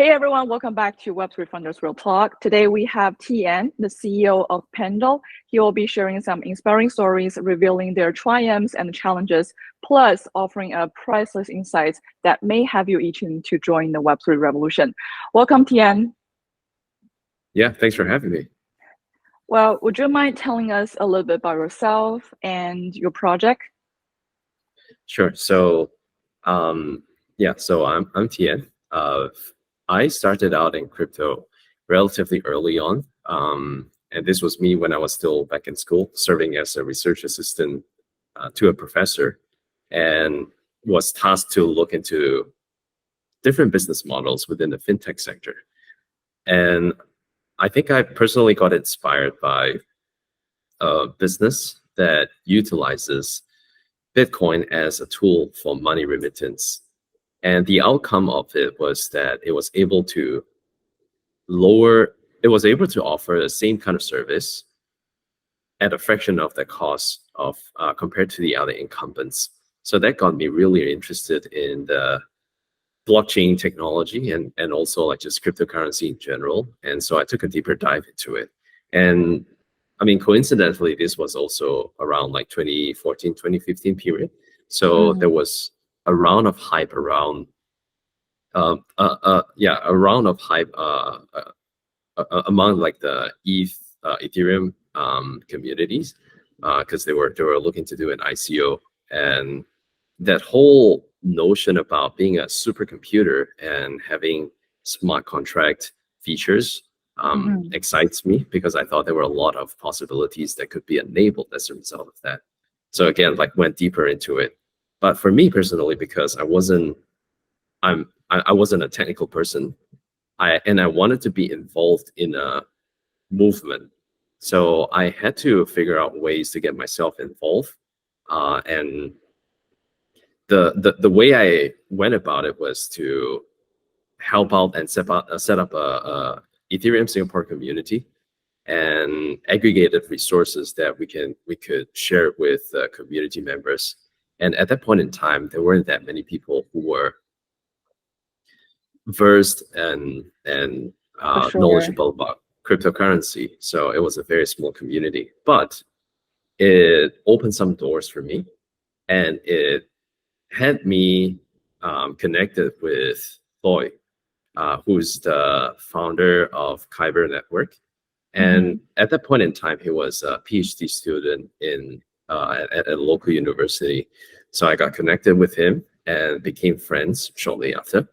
Hey everyone, welcome back to Web3 Founders Real Talk. Today we have Tian, the CEO of Pendle. He will be sharing some inspiring stories, revealing their triumphs and challenges, plus offering a priceless insights that may have you itching to join the Web3 revolution. Welcome, Tian. Yeah, thanks for having me. Well, would you mind telling us a little bit about yourself and your project? Sure. So, so I'm Tian. I started out in crypto relatively early on, and this was me when I was still back in school, serving as a research assistant to a professor, and was tasked to look into different business models within the fintech sector. And I think I personally got inspired by a business that utilizes Bitcoin as a tool for money remittance. And the outcome of it was that it was able to offer the same kind of service at a fraction of the cost of compared to the other incumbents. So that got me really interested in the blockchain technology and also like just cryptocurrency in general. And so I took a deeper dive into it. And I mean, coincidentally, this was also around like 2014, 2015 period. So there was a round of hype around, among like the Ethereum communities, because they were looking to do an ICO, and that whole notion about being a supercomputer and having smart contract features excites me, because I thought there were a lot of possibilities that could be enabled as a result of that. So again, like went deeper into it. But for me personally, because I wasn't a technical person, I wanted to be involved in a movement. So I had to figure out ways to get myself involved. And the way I went about it was to help out and set up a Ethereum Singapore community and aggregated resources that we could share with community members. And at that point in time, there weren't that many people who were versed and knowledgeable about cryptocurrency. So it was a very small community, but it opened some doors for me, and it had me connected with Boy, who's the founder of Kyber Network. And at that point in time, he was a PhD student at a local university. So I got connected with him and became friends shortly after.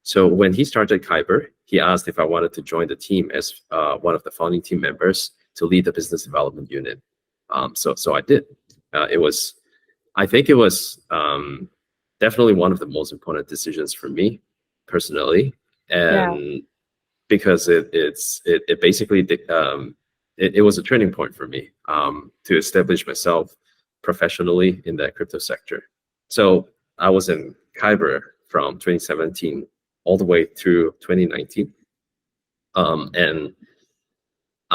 So when he started Kyber, he asked if I wanted to join the team as one of the founding team members to lead the business development unit. So I did. I think it was definitely one of the most important decisions for me personally, and because it basically it was a turning point for me to establish myself professionally in the crypto sector. So I was in Kyber from 2017 all the way through 2019, and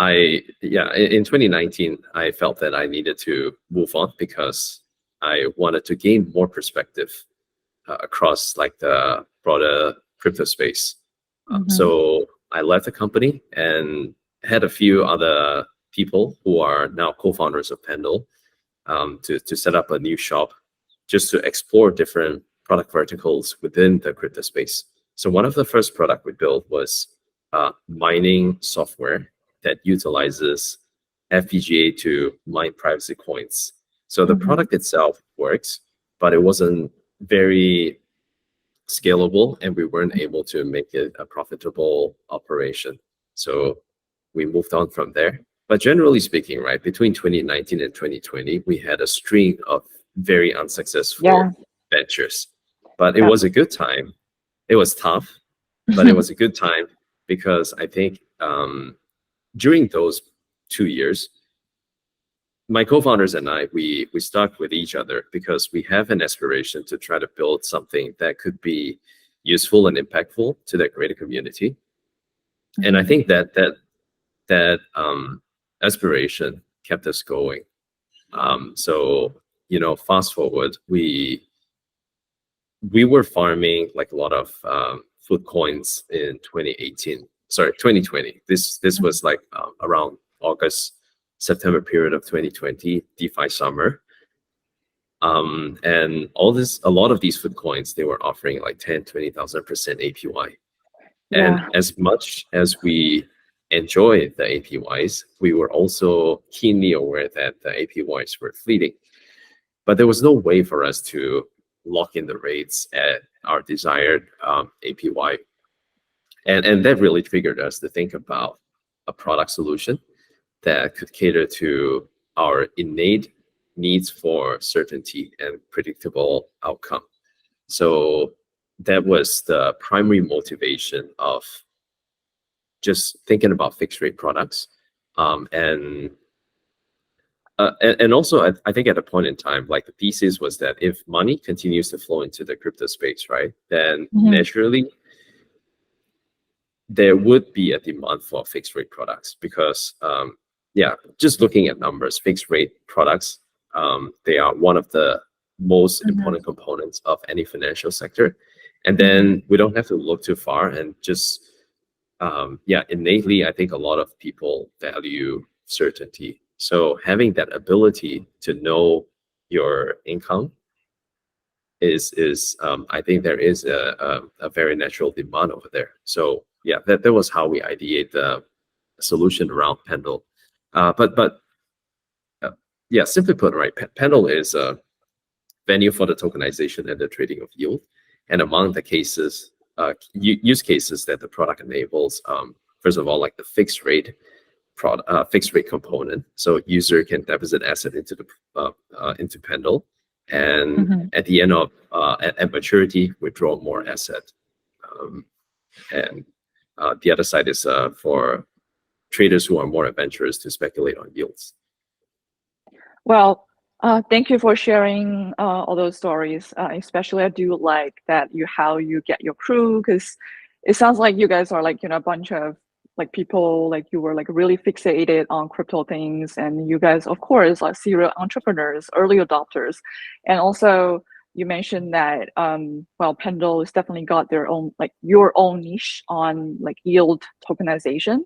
in 2019 I felt that I needed to move on because I wanted to gain more perspective across like the broader crypto space. So I left the company and had a few other people who are now co-founders of Pendle to set up a new shop just to explore different product verticals within the crypto space. So one of the first product we built was mining software that utilizes FPGA to mine privacy coins. So the product itself works, but it wasn't very scalable, and we weren't able to make it a profitable operation. So we moved on from there. But generally speaking, right, between 2019 and 2020, we had a string of very unsuccessful ventures. But it was a good time. It was tough, but it was a good time because I think during those 2 years, my co-founders and I, we stuck with each other because we have an aspiration to try to build something that could be useful and impactful to that greater community. And I think that aspiration kept us going. So, fast forward, we were farming like a lot of food coins in 2020. This was like around August, September period of 2020, DeFi summer. And a lot of these food coins, they were offering like 10-20,000% APY. And as much as we enjoy the APYs, we were also keenly aware that the APYs were fleeting. But there was no way for us to lock in the rates at our desired APY. And that really triggered us to think about a product solution that could cater to our innate needs for certainty and predictable outcome. So that was the primary motivation of just thinking about fixed rate products. And also, I think at a point in time, like the thesis was that if money continues to flow into the crypto space, right, then naturally there would be a demand for fixed rate products because, just looking at numbers, fixed rate products, they are one of the most important components of any financial sector. And then we don't have to look too far and just, innately, I think a lot of people value certainty. So having that ability to know your income is I think there is a very natural demand over there. So yeah, that was how we ideate the solution around Pendle. Simply put, right, Pendle is a venue for the tokenization and the trading of yield. And among the cases, use cases that the product enables, first of all, like the fixed rate component. So user can deposit asset into Pendle, and at the end of at maturity, withdraw more asset. And the other side is for traders who are more adventurous to speculate on yields. Well, thank you for sharing all those stories. Especially, I do like that how you get your crew, because it sounds like you guys are like a bunch of like people, like you were like really fixated on crypto things, and you guys, of course, are serial entrepreneurs, early adopters, and also you mentioned that Pendle has definitely got their own your own niche on like yield tokenization.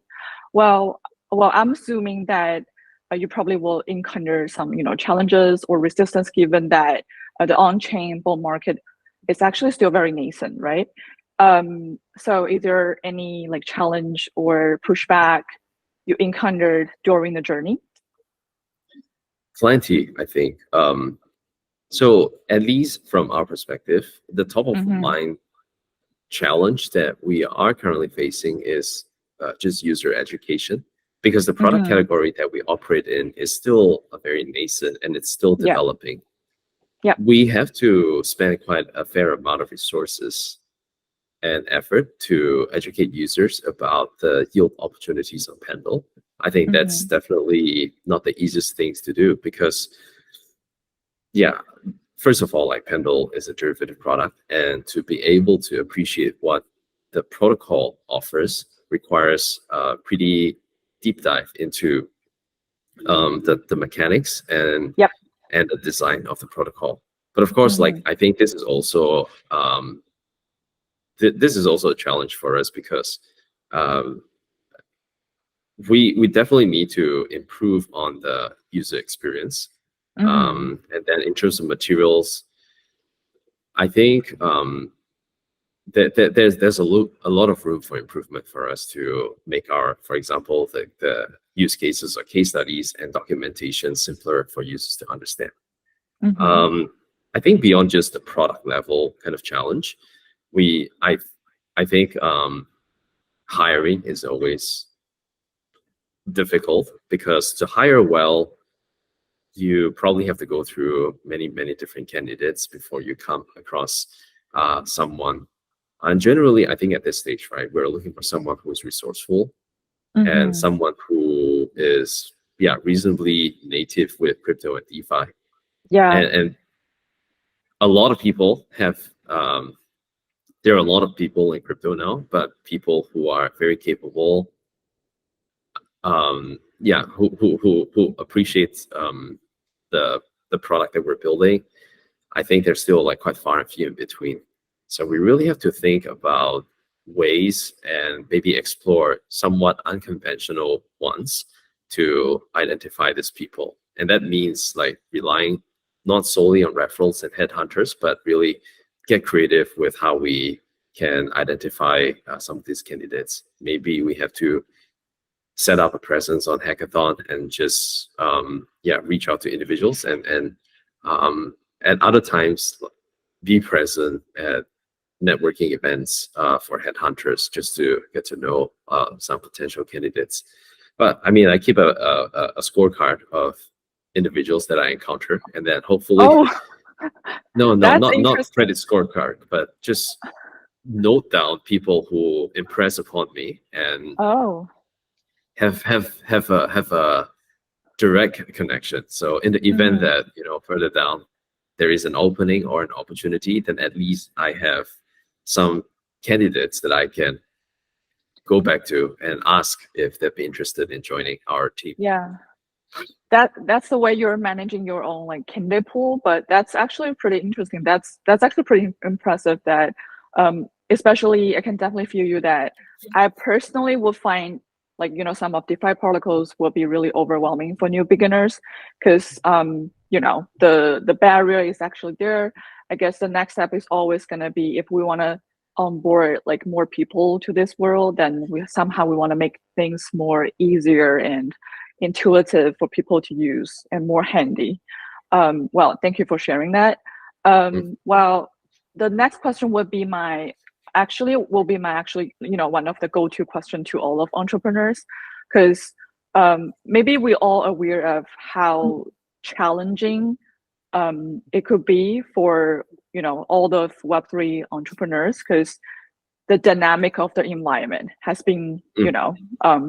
Well, I'm assuming that you probably will encounter some challenges or resistance, given that the on-chain bull market is actually still very nascent, right? So is there any like challenge or pushback you encountered during the journey? Plenty, I think. So at least from our perspective, the top of mind challenge that we are currently facing is just user education, because the product category that we operate in is still a very nascent and it's still developing. We have to spend quite a fair amount of resources and effort to educate users about the yield opportunities on Pendle. I think that's definitely not the easiest things to do, because first of all, like Pendle is a derivative product, and to be able to appreciate what the protocol offers requires a pretty deep dive into the mechanics and the design of the protocol. But of course, like I think this is also a challenge for us, because we definitely need to improve on the user experience. And then in terms of materials, I think there's a lot of room for improvement for us to make our, for example, the use cases or case studies and documentation simpler for users to understand. I think beyond just the product level kind of challenge, I think hiring is always difficult, because to hire well, you probably have to go through many different candidates before you come across someone. And generally, I think at this stage, right, we're looking for someone who is resourceful and someone who is reasonably native with crypto and DeFi. And a lot of people have there are a lot of people in crypto now, but people who are very capable, who appreciate the product that we're building. I think they're still like quite far and few in between. So we really have to think about ways and maybe explore somewhat unconventional ones to identify these people. And that means like relying not solely on referrals and headhunters, but really get creative with how we can identify some of these candidates. Maybe we have to set up a presence on hackathon and just reach out to individuals, and at other times be present at networking events for headhunters just to get to know some potential candidates. But I mean, I keep a scorecard of individuals that I encounter, and then hopefully not credit scorecard, but just note down people who impress upon me and have a direct connection. So in the event that further down there is an opening or an opportunity, then at least I have some candidates that I can go back to and ask if they'd be interested in joining our team. Yeah, that's the way you're managing your own like candidate pool, but that's actually pretty interesting. That's actually pretty impressive. That especially I can definitely feel you that I personally would find like some of DeFi protocols will be really overwhelming for new beginners because the barrier is actually there. I guess the next step is always going to be, if we want to onboard like more people to this world, then we want to make things more easier and intuitive for people to use and more handy. Well, thank you for sharing that. Well, the next question would be one of the go-to question to all of entrepreneurs, because maybe we all aware of how challenging it could be for all the Web3 entrepreneurs, because the dynamic of the environment has been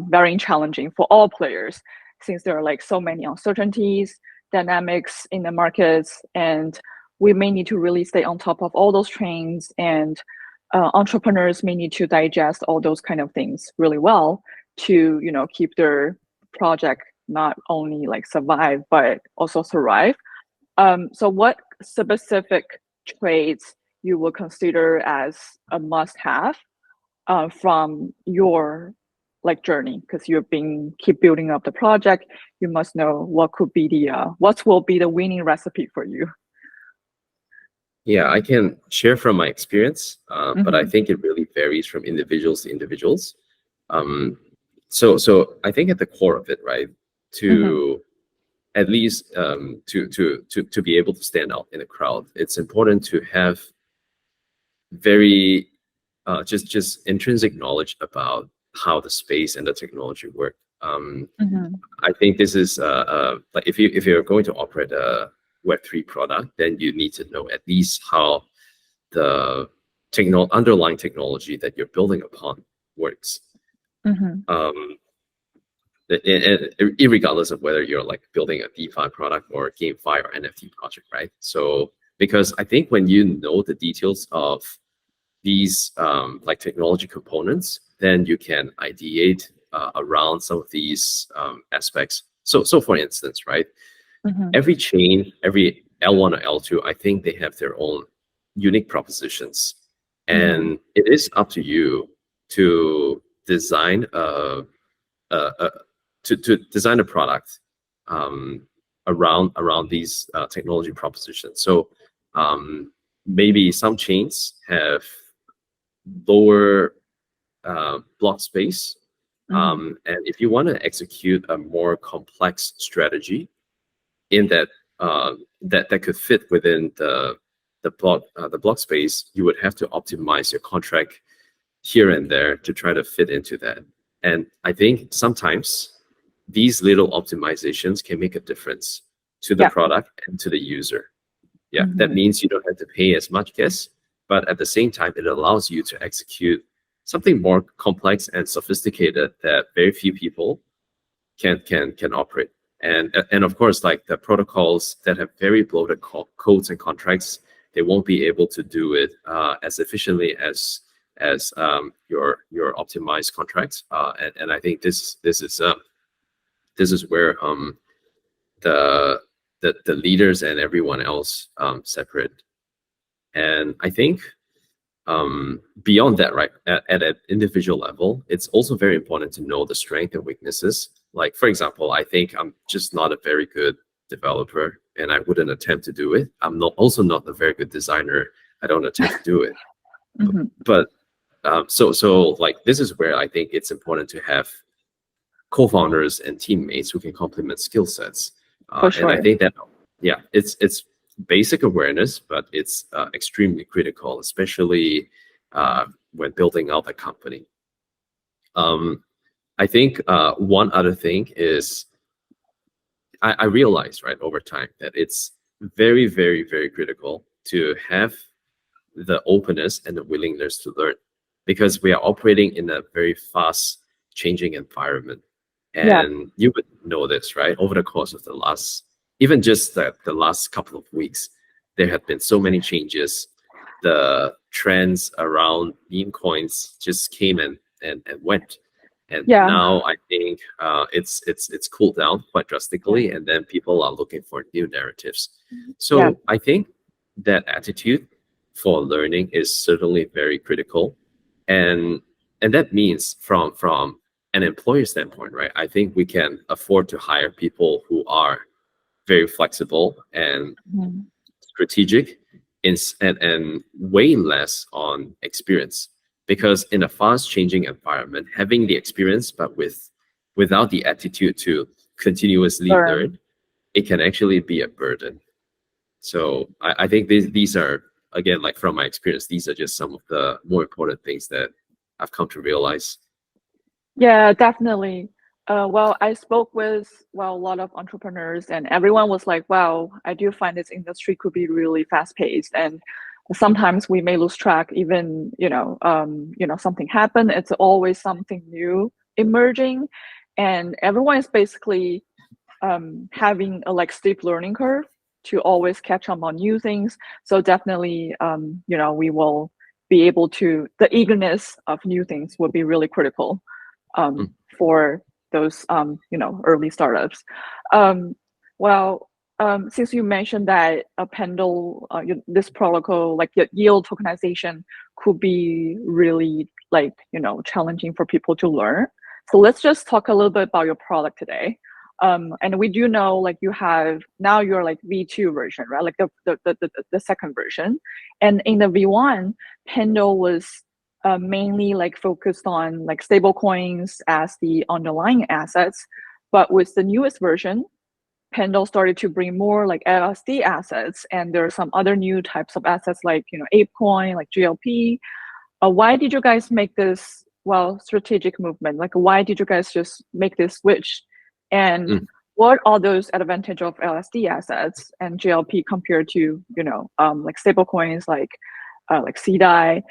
very challenging for all players, since there are like so many uncertainties, dynamics in the markets, and we may need to really stay on top of all those trends, and entrepreneurs may need to digest all those kind of things really well to keep their project not only like survive but also thrive. So what specific traits you will consider as a must-have from your like journey, because keep building up the project, you must know what will be the winning recipe for you. Yeah, I can share from my experience, but I think it really varies from individuals to individuals. So I think at the core of it, right, to at least to be able to stand out in a crowd, it's important to have very just intrinsic knowledge about how the space and the technology work. I think this is like if you're going to operate a Web3 product, then you need to know at least how the underlying technology that you're building upon works. Irregardless of whether you're like building a DeFi product or a GameFi or NFT project, right? So because I think when you know the details of these like technology components, then you can ideate around some of these aspects. So for instance, right, every chain, every L1 or L2, I think they have their own unique propositions, and it is up to you to design to design a product around these technology propositions. So maybe some chains have lower block space, and if you want to execute a more complex strategy in that that could fit within the block space, you would have to optimize your contract here and there to try to fit into that. And I think sometimes these little optimizations can make a difference to the product and to the user. That means you don't have to pay as much gas, but at the same time, it allows you to execute something more complex and sophisticated that very few people can operate. And of course, like the protocols that have very bloated codes and contracts, they won't be able to do it as efficiently as your optimized contracts. And I think this is where the leaders and everyone else separate. And I think beyond that, right, at an individual level, it's also very important to know the strength and weaknesses. Like, for example, I think I'm just not a very good developer and I wouldn't attempt to do it. I'm also not a very good designer. I don't attempt to do it. Mm-hmm. But so like, this is where I think it's important to have co-founders and teammates who can complement skill sets. For sure. And I think that, yeah, it's basic awareness, but it's extremely critical, especially when building out a company. I think one other thing is I realized, right, over time that it's very, very, very critical to have the openness and the willingness to learn, because we are operating in a very fast changing environment. And you would know this, right? Over the course of the last, even just the last couple of weeks, there have been so many changes. The trends around meme coins just came and went. And now I think it's cooled down quite drastically, and then people are looking for new narratives. So I think that attitude for learning is certainly very critical, and that means from an employer standpoint, right? I think we can afford to hire people who are very flexible and strategic, and way less on experience. Because in a fast-changing environment, having the experience but without the attitude to continuously learn, it can actually be a burden. So I think these are, again, like from my experience, these are just some of the more important things that I've come to realize. Yeah, definitely. Well, I spoke with a lot of entrepreneurs, and everyone was like, "Wow, I do find this industry could be really fast-paced, and sometimes we may lose track. Even something happened. It's always something new emerging, and everyone is basically having a steep learning curve to always catch up on new things. So definitely, we will be able to. The eagerness of new things will be really critical for those early startups. Since you mentioned that a Pendle, this protocol, like the yield tokenization, could be really challenging for people to learn. So let's just talk a little bit about your product today. And we do know you have now your V2 version, right? Like the second version, and in the V1, Pendle was mainly focused on stable coins as the underlying assets, but with the newest version, Pendle started to bring more LSD assets, and there are some other new types of assets like ApeCoin, like GLP. Why did you guys make this strategic movement? Why did you guys just make this switch? And what are those advantages of LSD assets and GLP compared to stable coins like CDI?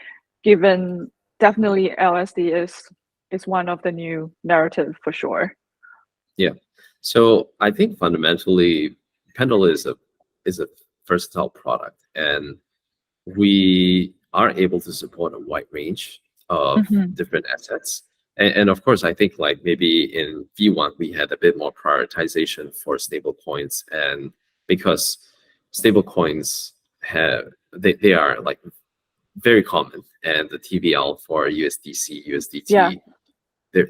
Given definitely LSD is one of the new narrative for sure. Yeah. So I think fundamentally, Pendle is a versatile product, and we are able to support a wide range of different assets. And of course, I think maybe in V1 we had a bit more prioritization for stable coins, and because stable coins they are very common, and the TVL for USDC, USDT, they're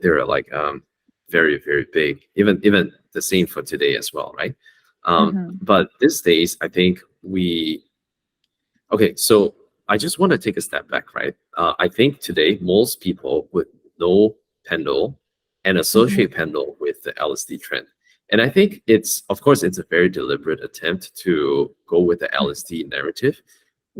very, very big. Even the same for today as well, right? But these days, I think so I just want to take a step back, right? I think today most people would know Pendle and associate Pendle with the LSD trend. And I think of course, it's a very deliberate attempt to go with the LSD narrative.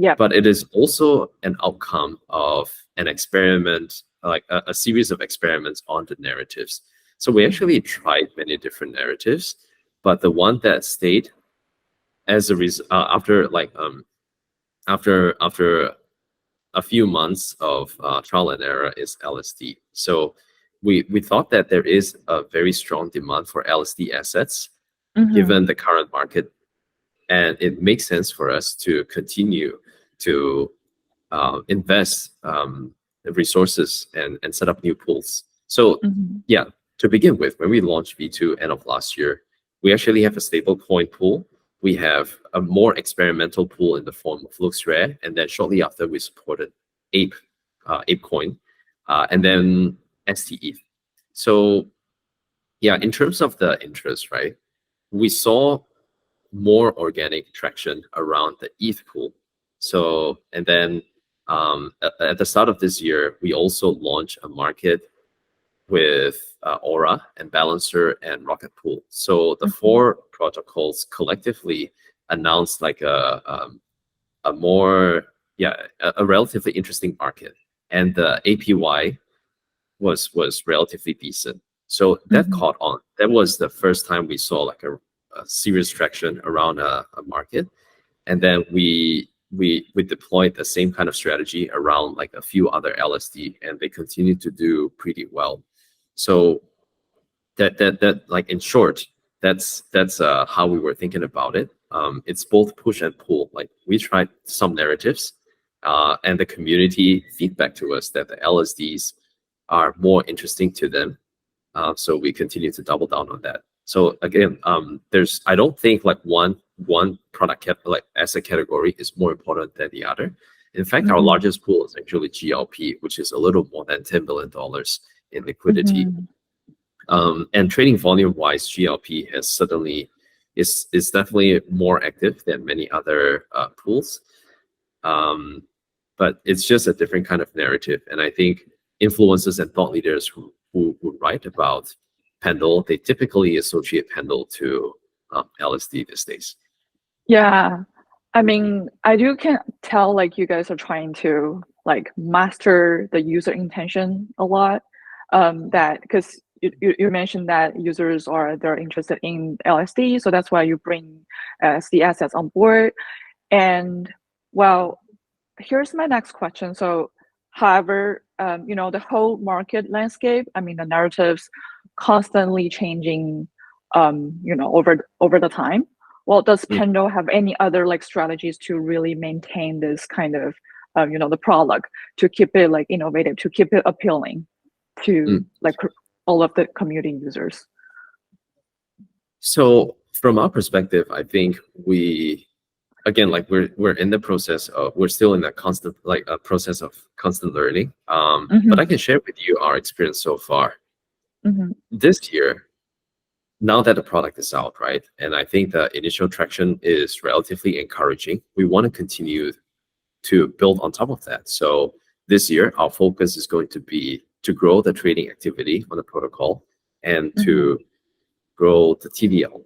Yeah. But it is also an outcome of an experiment, a series of experiments on the narratives. So we actually tried many different narratives, but the one that stayed as a result after a few months of trial and error is LSD. So we thought that there is a very strong demand for LSD assets given the current market, and it makes sense for us to continue to invest resources and set up new pools. So yeah, to begin with, when we launched V2 end of last year, we actually have a stable coin pool. We have a more experimental pool in the form of LooksRare, and then shortly after we supported Ape, Ape coin, and then STETH. So yeah, in terms of the interest, right, we saw more organic traction around the ETH pool. So, and then at the start of this year, we also launched a market with Aura and Balancer and Rocket Pool. So the four protocols collectively announced like a more, a relatively interesting market, and the APY was relatively decent. So that caught on. That was the first time we saw like a serious traction around a market, and then we deployed the same kind of strategy around like a few other LSD, and they continue to do pretty well. So that like in short, that's how we were thinking about it. It's both push and pull. Like we tried some narratives, and the community feedback to us that the LSDs are more interesting to them. So we continue to double down on that. So again, I don't think like one product like asset category is more important than the other. In fact, our largest pool is actually GLP, which is a little more than $10 billion in liquidity. And trading volume wise, GLP has suddenly is definitely more active than many other pools. But it's just a different kind of narrative. And I think influencers and thought leaders who write about Pendle, they typically associate Pendle to LSD these days. Yeah, I mean, can tell like you guys are trying to like master the user intention a lot. That because you mentioned that users they're interested in LSD, so that's why you bring LSD assets on board. And well, here's my next question. So, however, the whole market landscape, I mean, the narratives constantly changing, over the time. Well, does Pendle have any other like strategies to really maintain this kind of, the product, to keep it like innovative, to keep it appealing to like all of the community users? So from our perspective, I think again, like we're in the process of, we're still in a constant, like a process of constant learning. But I can share with you our experience so far. This year, now that the product is out, right? And I think the initial traction is relatively encouraging. We want to continue to build on top of that. So this year, our focus is going to be to grow the trading activity on the protocol and to grow the TVL.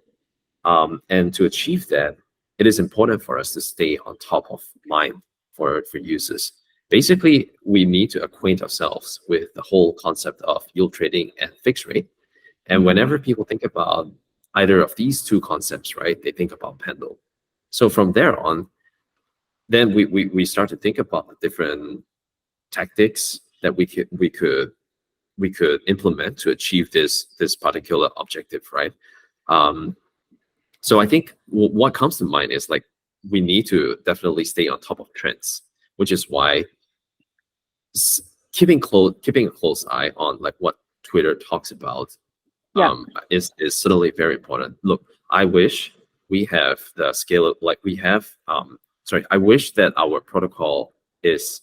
And to achieve that, it is important for us to stay on top of mind for users. Basically, we need to acquaint ourselves with the whole concept of yield trading and fixed rate. And whenever people think about either of these two concepts, right, they think about Pendle. So from there on, then we start to think about the different tactics that we could implement to achieve this particular objective, right? So I think what comes to mind is like we need to definitely stay on top of trends, which is why keeping a close eye on like what Twitter talks about is certainly very important. Look, I wish we have the scale, like we have. I wish that our protocol is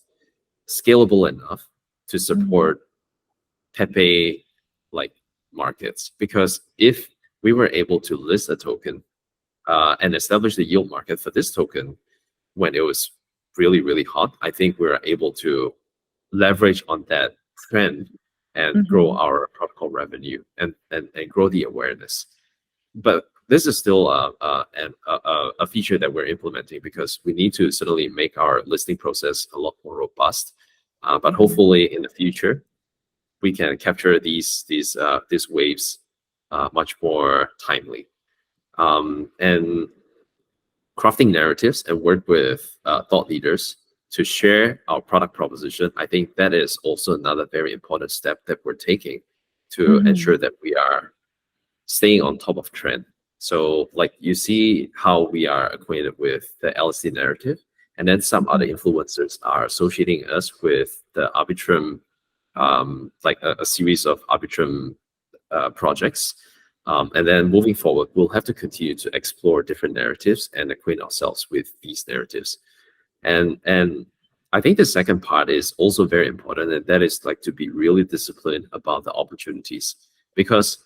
scalable enough to support Pepe like markets, because if we were able to list a token and establish the yield market for this token when it was really, really hot, I think we're able to leverage on that trend and grow our protocol revenue and grow the awareness. But this is still a feature that we're implementing, because we need to certainly make our listing process a lot more robust. But hopefully in the future, we can capture these waves much more timely. And crafting narratives and work with thought leaders to share our product proposition, I think that is also another very important step that we're taking to ensure that we are staying on top of trend. So like you see how we are acquainted with the LSD narrative, and then some other influencers are associating us with the Arbitrum, like a series of Arbitrum projects. And then moving forward, we'll have to continue to explore different narratives and acquaint ourselves with these narratives. And I think the second part is also very important, and that is like to be really disciplined about the opportunities. Because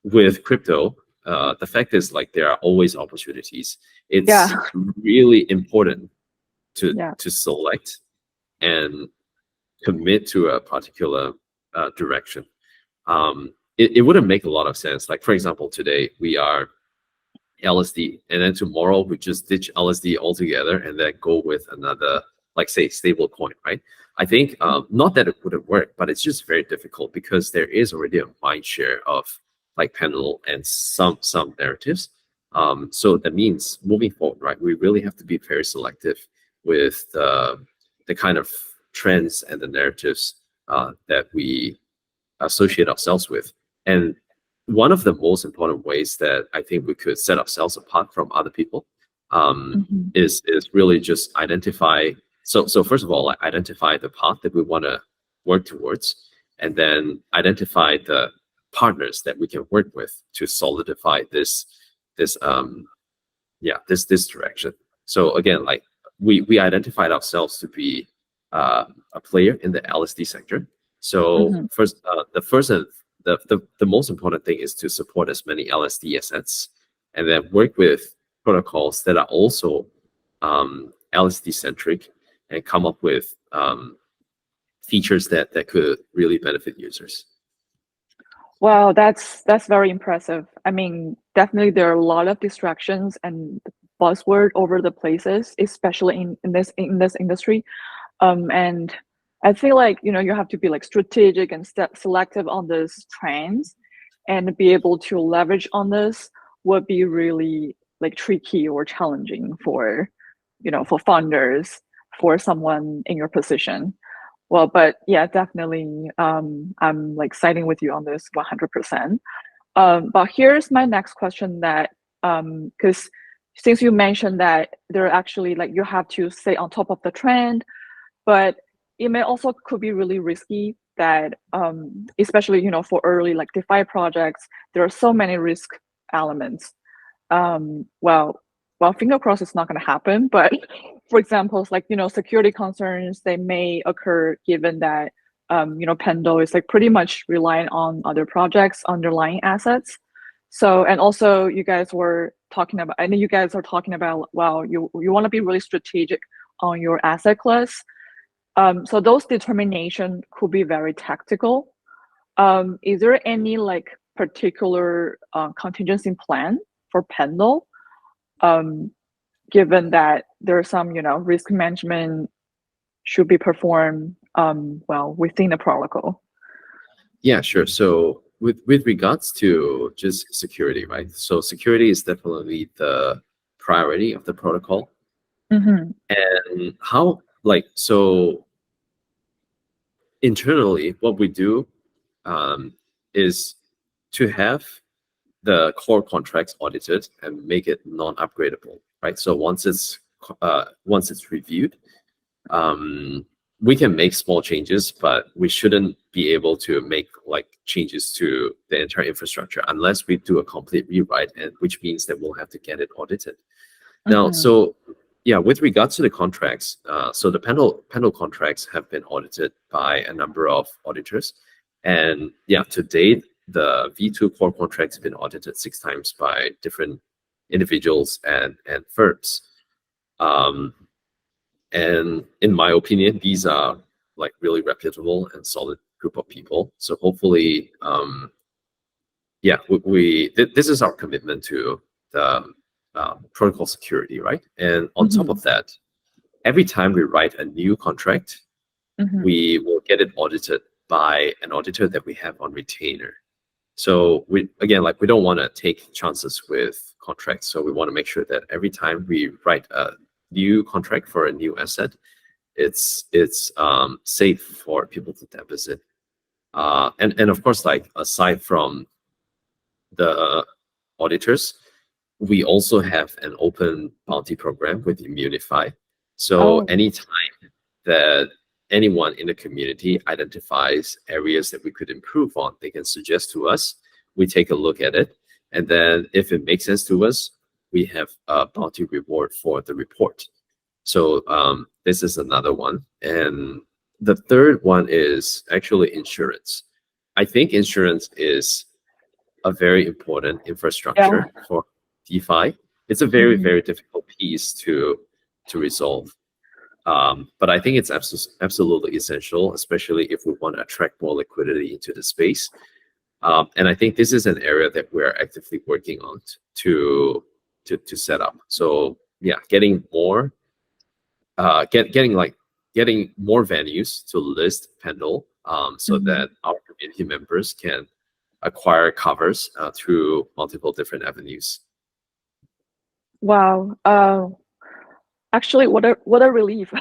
with crypto, the fact is like there are always opportunities. It's really important to select and commit to a particular direction. It wouldn't make a lot of sense. Like, for example, today we are LSD, and then tomorrow we just ditch LSD altogether and then go with another, like say, stable coin, right? I think not that it wouldn't work, but it's just very difficult because there is already a mind share of like Pendle and some narratives. So that means moving forward, right, we really have to be very selective with the kind of trends and the narratives that we associate ourselves with. And one of the most important ways that I think we could set ourselves apart from other people is really just identify. So first of all, like, identify the path that we want to work towards, and then identify the partners that we can work with to solidify this direction. So again, like we identified ourselves to be a player in the LSD sector. So first, the most important thing is to support as many LSD assets, and then work with protocols that are also LSD centric, and come up with features that could really benefit users. Wow, that's very impressive. I mean, definitely there are a lot of distractions and buzzword over the places, especially in this industry. And I feel like, you know, you have to be like strategic and selective on these trends, and be able to leverage on this would be really like tricky or challenging for, you know, for founders, for someone in your position. Well, but yeah, definitely, I'm like siding with you on this 100%. But here's my next question, that because since you mentioned that there are actually like you have to stay on top of the trend, but it may also could be really risky that especially, you know, for early like DeFi projects, there are so many risk elements. Well, finger crossed it's not going to happen, but for example, it's like, you know, security concerns, they may occur given that you know, Pendle is like pretty much reliant on other projects underlying assets. So, and also you guys were talking about, I know you guys are talking about, well, you want to be really strategic on your asset class. So those determination could be very tactical. Is there any like particular contingency plan for Pendle, given that there's some, you know, risk management should be performed well within the protocol? Yeah, sure. So with regards to just security, right? So security is definitely the priority of the protocol. And how, like, so internally, what we do is to have the core contracts audited and make it non-upgradable, right? So once it's reviewed, we can make small changes, but we shouldn't be able to make like changes to the entire infrastructure unless we do a complete rewrite, and which means that we'll have to get it audited. Now, so yeah, with regards to the contracts, so the Pendle contracts have been audited by a number of auditors, and yeah, to date, the V2 core contracts have been audited 6 times by different individuals and firms. And in my opinion, these are like really reputable and solid group of people. So hopefully, yeah, this is our commitment to the protocol security, right? And on top of that, every time we write a new contract, we will get it audited by an auditor that we have on retainer. So we don't want to take chances with contracts. So we want to make sure that every time we write a new contract for a new asset, it's safe for people to deposit. And of course, like aside from the auditors, we also have an open bounty program with Immunify. So anytime that anyone in the community identifies areas that we could improve on, they can suggest to us. We take a look at it, and then if it makes sense to us, we have a bounty reward for the report. So this is another one. And the third one is actually insurance. I think insurance is a very important infrastructure for DeFi. It's a very, very difficult piece to resolve. But I think it's absolutely essential, especially if we want to attract more liquidity into the space. And I think this is an area that we're actively working on to set up. So yeah, getting more getting more venues to list Pendle, so that our community members can acquire covers through multiple different avenues. Wow. Actually, what a relief.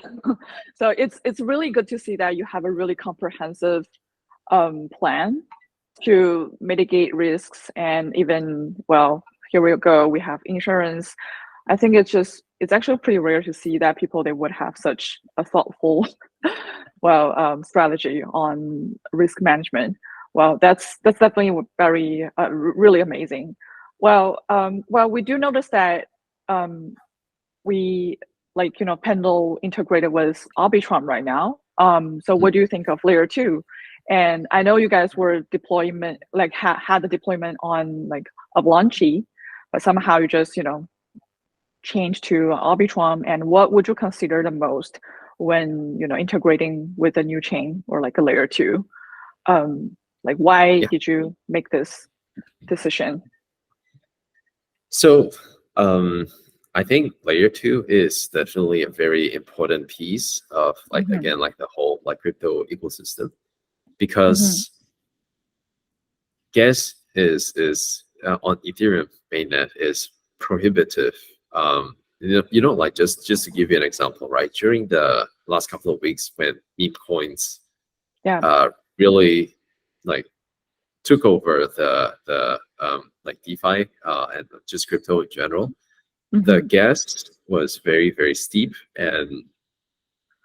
So it's really good to see that you have a really comprehensive plan to mitigate risks, and even, well, here we go, we have insurance. I think it's actually pretty rare to see that people, they would have such a thoughtful strategy on risk management. Well, that's definitely very really amazing. Well, we do notice that we, like, Pendle integrated with Arbitrum right now. So what do you think of layer 2? And I know you guys were deployment, like had the deployment on like Avalanche, but somehow you just, changed to Arbitrum. And what would you consider the most when, integrating with a new chain or like a layer 2? Like, why did you make this decision? So I think layer 2 is definitely a very important piece of again, like the whole crypto ecosystem, because gas is on Ethereum mainnet is prohibitive. Like just to give you an example, right? During the last couple of weeks when meme coins really like took over the like DeFi and just crypto in general, the gas was very, very steep, and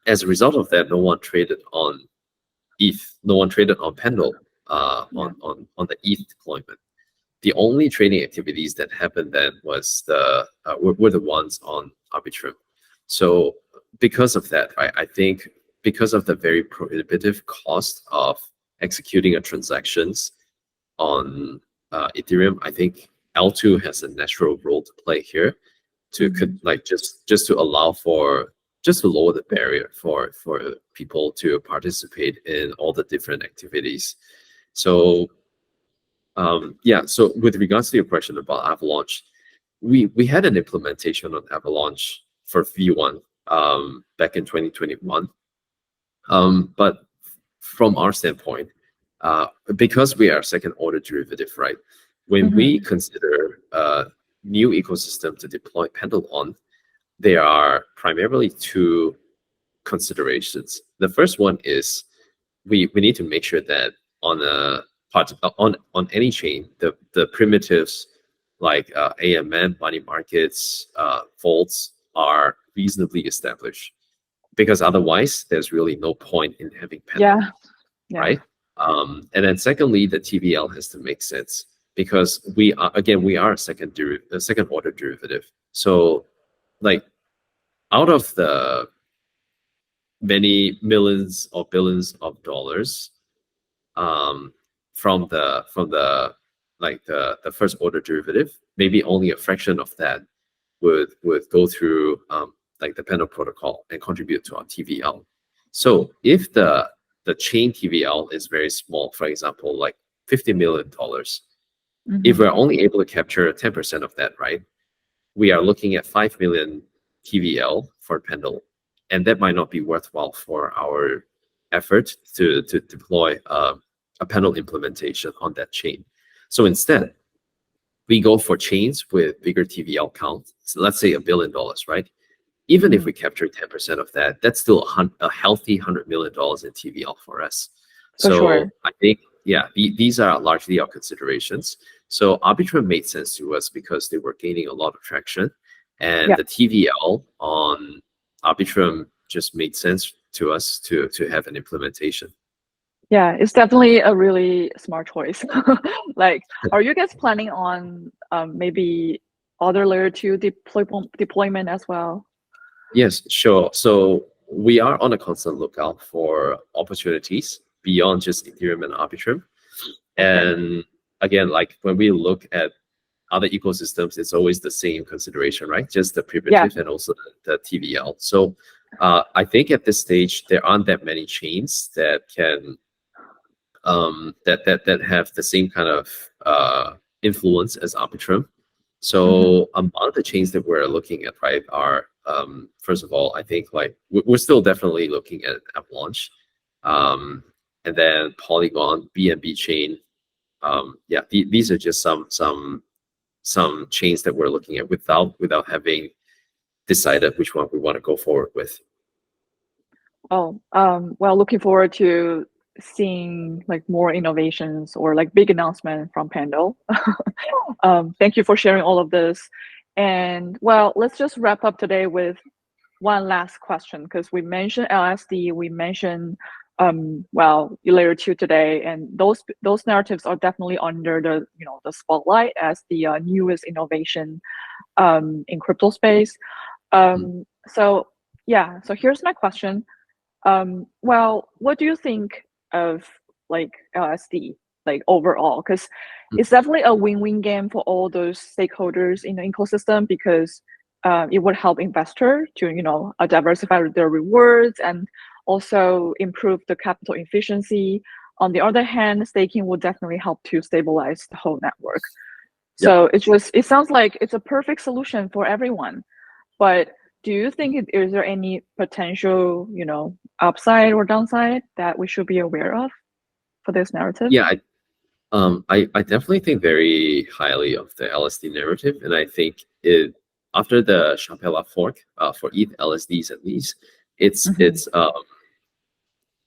as a result of that, no one traded on ETH, no one traded on Pendle on the ETH deployment. The only trading activities that happened then was were the ones on Arbitrum. So because of that, I think because of the very prohibitive cost of executing a transactions on Ethereum, I think L2 has a natural role to play here to just to allow for, just to lower the barrier for people to participate in all the different activities. So so with regards to your question about Avalanche, we had an implementation on Avalanche for V1 back in 2021. But from our standpoint, because we are second order derivative, right? When we consider a new ecosystem to deploy Pendle on, there are primarily two considerations. The first one is we need to make sure that on a on any chain, the primitives like AMM, money markets, vaults are reasonably established, because otherwise there's really no point in having Pendle, right? And then secondly, the TVL has to make sense, because we are a second order derivative. So like out of the many millions or billions of dollars from the first order derivative, maybe only a fraction of that would go through like the Pendle protocol and contribute to our TVL. So if the chain TVL is very small, for example, like $50 million, if we're only able to capture 10% of that, right, we are looking at 5 million TVL for Pendle, and that might not be worthwhile for our effort to deploy a Pendle implementation on that chain. So instead, we go for chains with bigger TVL count. So let's say $1 billion, right? Even if we capture 10% of that, that's still a healthy $100 million in TVL for us. I think, these are largely our considerations. So Arbitrum made sense to us because they were gaining a lot of traction, and the TVL on Arbitrum just made sense to us to have an implementation. Yeah, it's definitely a really smart choice. Like, are you guys planning on maybe other layer 2 deployment as well? Yes, sure. So we are on a constant lookout for opportunities beyond just Ethereum and Arbitrum. And again, like when we look at other ecosystems, it's always the same consideration, right? Just the primitive and also the TVL. So I think at this stage, there aren't that many chains that can that have the same kind of influence as Arbitrum. So among the chains that we're looking at, right, are first of all, I think like we're still definitely looking at Avalanche, and then Polygon, BNB chain. Yeah, these are just some chains that we're looking at without having decided which one we want to go forward with. Oh, well, looking forward to seeing like more innovations or like big announcement from Pendle. Thank you for sharing all of this. And well, let's just wrap up today with one last question, because we mentioned LSD, we mentioned well, layer 2 today, and those narratives are definitely under the the spotlight as the newest innovation in crypto space. So yeah, so here's my question. Well, what do you think of like LSD, like overall? Because it's definitely a win-win game for all those stakeholders in the ecosystem, because it would help investor to diversify their rewards and also improve the capital efficiency. On the other hand, staking would definitely help to stabilize the whole network. So it sounds like it's a perfect solution for everyone. But do you think is there any potential, upside or downside that we should be aware of for this narrative? Yeah, I definitely think very highly of the LSD narrative, and I think it after the Chapella fork for ETH LSDs at least,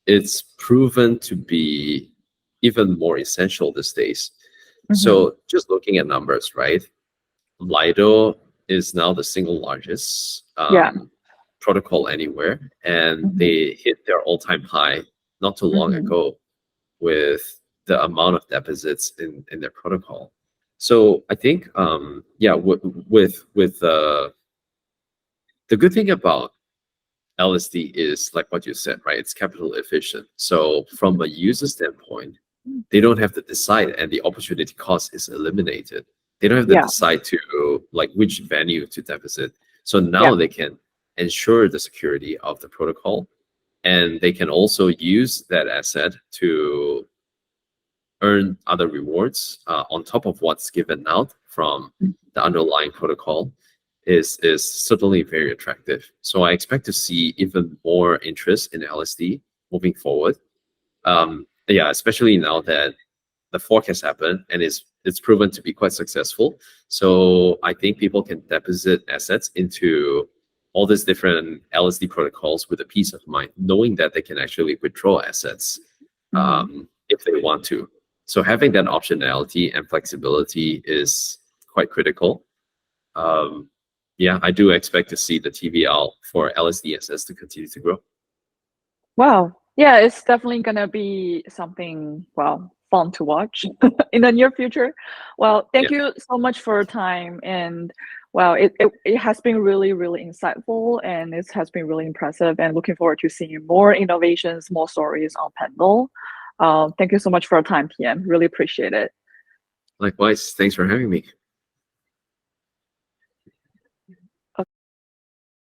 it's proven to be even more essential these days. So just looking at numbers, right? Lido is now the single largest protocol anywhere, and they hit their all-time high not too long ago with the amount of deposits in their protocol. So I think yeah, with the good thing about LSD is like what you said, right? It's capital efficient. So from a user standpoint, they don't have to decide, and the opportunity cost is eliminated. They don't have to decide to like which venue to deposit. So now they can ensure the security of the protocol, and they can also use that asset to earn other rewards on top of what's given out from the underlying protocol is certainly very attractive. So I expect to see even more interest in LSD moving forward. Yeah, especially now that the fork has happened and it's proven to be quite successful. So I think people can deposit assets into all these different LSD protocols with a peace of mind, knowing that they can actually withdraw assets if they want to. So having that optionality and flexibility is quite critical. Yeah, I do expect to see the TVL for LSD assets to continue to grow. Wow. Yeah, it's definitely gonna be something, well, fun to watch in the near future. Well, thank you so much for your time. And well, it has been really, really insightful, and it has been really impressive, and looking forward to seeing more innovations, more stories on Pendle. Thank you so much for your time, PM. Really appreciate it. Likewise, thanks for having me.